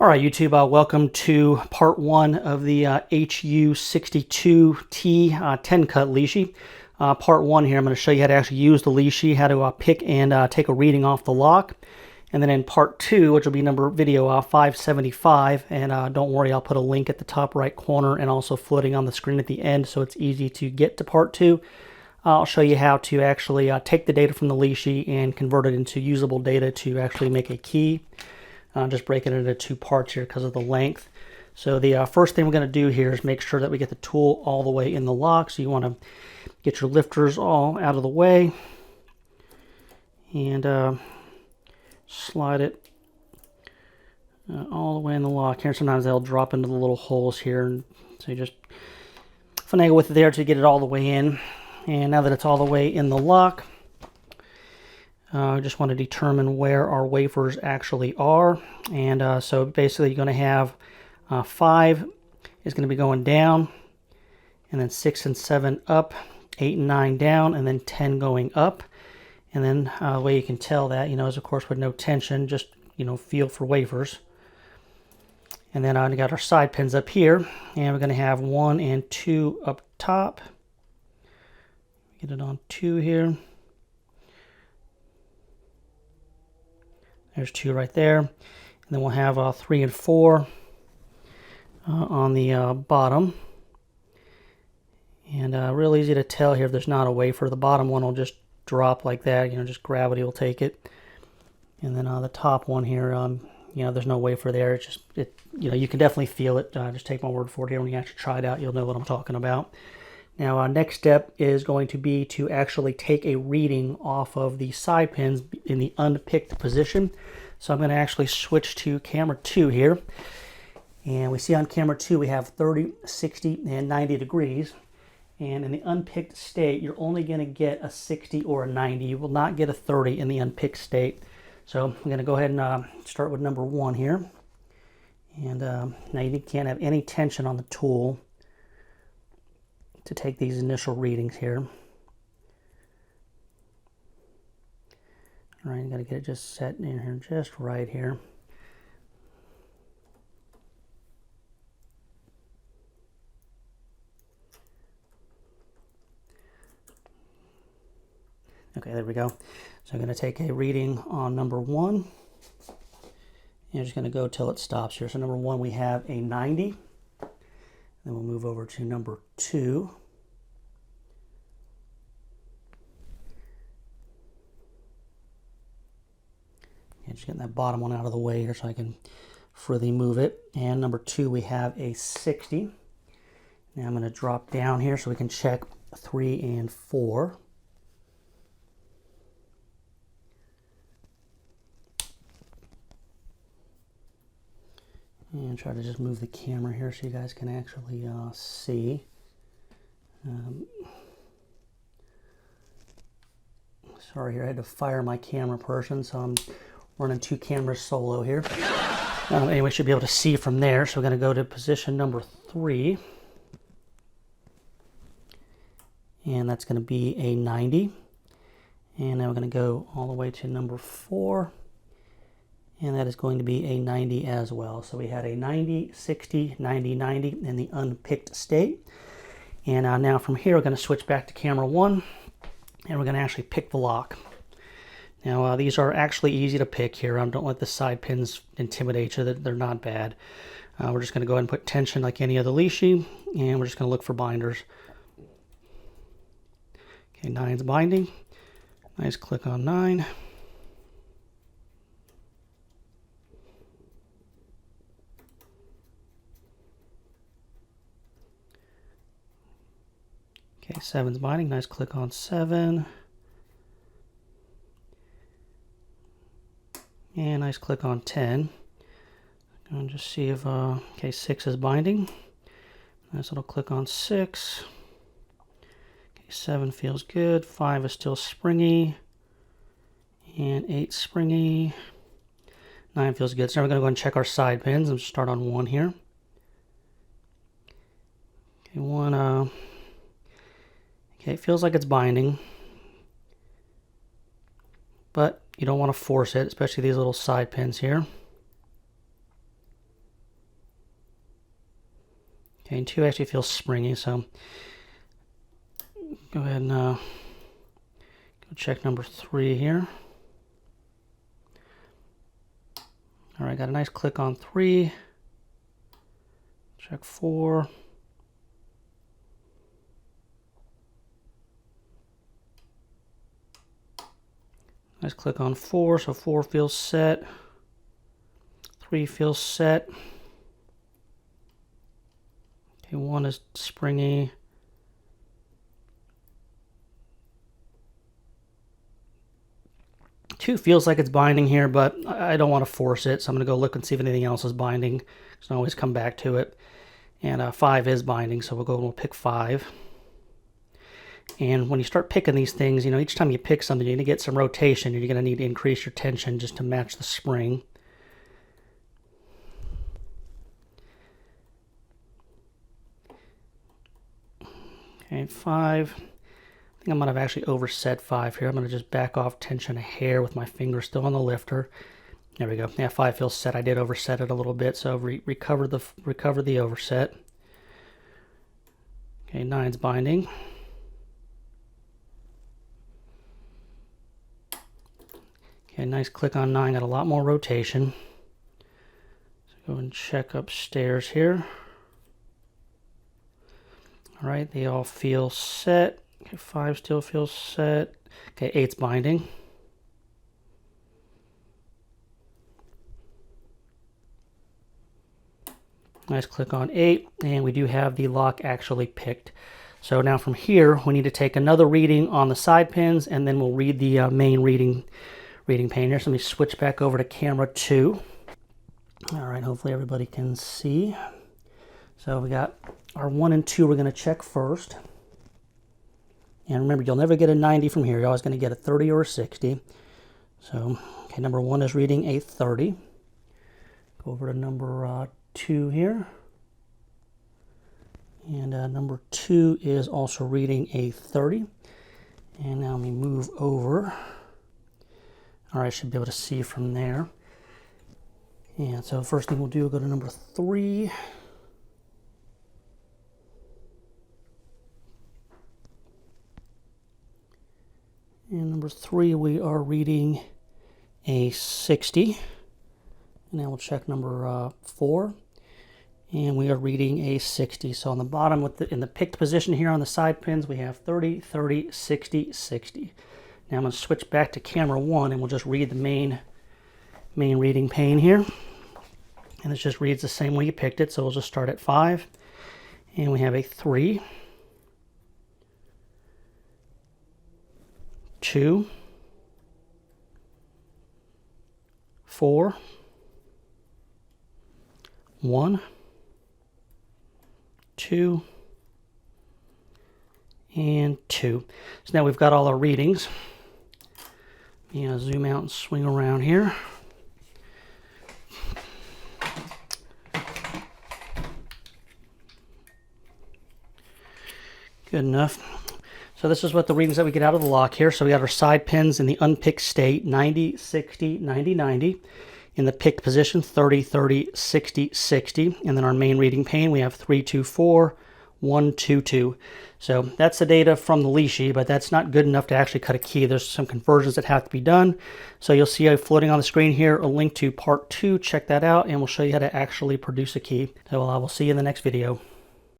All right, YouTube, welcome to part one of the HU162T 10 cut Lishi. Part one here, I'm going to show you how to actually use the Lishi, how to pick and take a reading off the lock. And then in part two, which will be video 575, and don't worry, I'll put a link at the top right corner and also floating on the screen at the end so it's easy to get to part two. I'll show you how to actually take the data from the Lishi and convert it into usable data to actually make a key. Just breaking it into two parts here because of the length. So the first thing we're going to do here is make sure that we get the tool all the way in the lock. So you want to get your lifters all out of the way and slide it all the way in the lock here. Sometimes they'll drop into the little holes here, and so you just finagle with it there to get it all the way in. And now that it's all the way in the lock, I just want to determine where our wafers actually are. And so basically you're going to have 5 is going to be going down, and then 6 and 7 up, 8 and 9 down, and then 10 going up. And then the way you can tell that, is of course with no tension, just, feel for wafers. And then I got our side pins up here, and we're going to have 1 and 2 up top. Get it on 2 here. There's 2 right there. And then we'll have 3 and 4 on the bottom. And real easy to tell here if there's not a wafer. The bottom one will just drop like that. Just gravity will take it. And then the top one here, there's no wafer there. It's just, you can definitely feel it. Just take my word for it here. When you actually try it out, you'll know what I'm talking about. Now, our next step is going to be to actually take a reading off of the side pins in the unpicked position. So I'm going to actually switch to camera 2 here. And we see on camera 2 we have 30, 60, and 90 degrees. And in the unpicked state, you're only going to get a 60 or a 90. You will not get a 30 in the unpicked state. So I'm going to go ahead and start with number 1 here. And now you can't have any tension on the tool to take these initial readings here. All right, you got to get it just set in here just right here. Okay, there we go. So I'm going to take a reading on number 1. And I'm just going to go till it stops here. So number 1, we have a 90. Then we'll move over to number 2. And just getting that bottom one out of the way here so I can freely move it. And number 2, we have a 60. Now I'm going to drop down here so we can check 3 and 4. And try to just move the camera here so you guys can actually see. Sorry here, I had to fire my camera person, so I'm running 2 cameras solo here. Anyway, should be able to see from there. So we're going to go to position number 3. And that's going to be a 90. And now we're going to go all the way to number 4. And that is going to be a 90 as well. So we had a 90, 60, 90, 90 in the unpicked state. And now from here, we're going to switch back to camera 1. And we're going to actually pick the lock. Now, these are actually easy to pick here. Don't let the side pins intimidate you. They're not bad. We're just going to go ahead and put tension like any other Lishi. And we're just going to look for binders. Okay, 9's binding. Nice click on 9. Okay, 7's binding. Nice click on 7. And nice click on 10. And just see if, okay, 6 is binding. Nice little click on 6. Okay, 7 feels good. 5 is still springy. And 8 springy. 9 feels good. So now we're going to go and check our side pins. Let's start on 1 here. Okay, 1, okay, it feels like it's binding, but you don't want to force it, especially these little side pins here. Okay, and 2 actually feels springy, so go ahead and go check number 3 here. All right, got a nice click on 3. Check 4. Nice click on 4, so 4 feels set. 3 feels set. Okay, 1 is springy. Two feels like it's binding here, but I don't want to force it, so I'm going to go look and see if anything else is binding. So I can always come back to it. And 5 is binding, so we'll go and we'll pick 5. And when you start picking these things, you know, each time you pick something, you're going to get some rotation. You're going to need to increase your tension just to match the spring. Okay, 5. I think I might have actually overset 5 here. I'm going to just back off tension a hair with my finger still on the lifter. There we go. Yeah, 5 feels set. I did overset it a little bit, so recover the overset. Okay, 9's binding. Okay, nice click on 9. Got a lot more rotation. So go and check upstairs here. All right, they all feel set. Okay, 5 still feels set. Okay, 8's binding. Nice click on 8, and we do have the lock actually picked. So now from here, we need to take another reading on the side pins, and then we'll read the main reading pane here. So let me switch back over to camera 2. All right, hopefully everybody can see. So we got our 1 and 2 we're going to check first. And remember, you'll never get a 90 from here. You're always going to get a 30 or a 60. So, okay, number 1 is reading a 30. Go over to number 2 here. And number 2 is also reading a 30. And now let me move over. All right, I should be able to see from there. And so first thing we'll do, we'll go to number 3. And number 3, we are reading a 60. And now we'll check number 4. And we are reading a 60. So on the bottom, in the picked position here on the side pins, we have 30, 30, 60, 60. Now I'm going to switch back to camera 1, and we'll just read the main reading pane here. And it just reads the same way you picked it. So we'll just start at 5. And we have a 3. 2, 4, 1, 2, and 2. So now we've got all our readings. Zoom out and swing around here. Good enough. So this is what the readings that we get out of the lock here. So we got our side pins in the unpicked state, 90, 60, 90, 90. In the picked position, 30, 30, 60, 60. And then our main reading pane, we have 3, 2, 4, 1, 2, 2. So that's the data from the Lishi, but that's not good enough to actually cut a key. There's some conversions that have to be done. So you'll see floating on the screen here a link to part 2. Check that out, and we'll show you how to actually produce a key. So I will see you in the next video.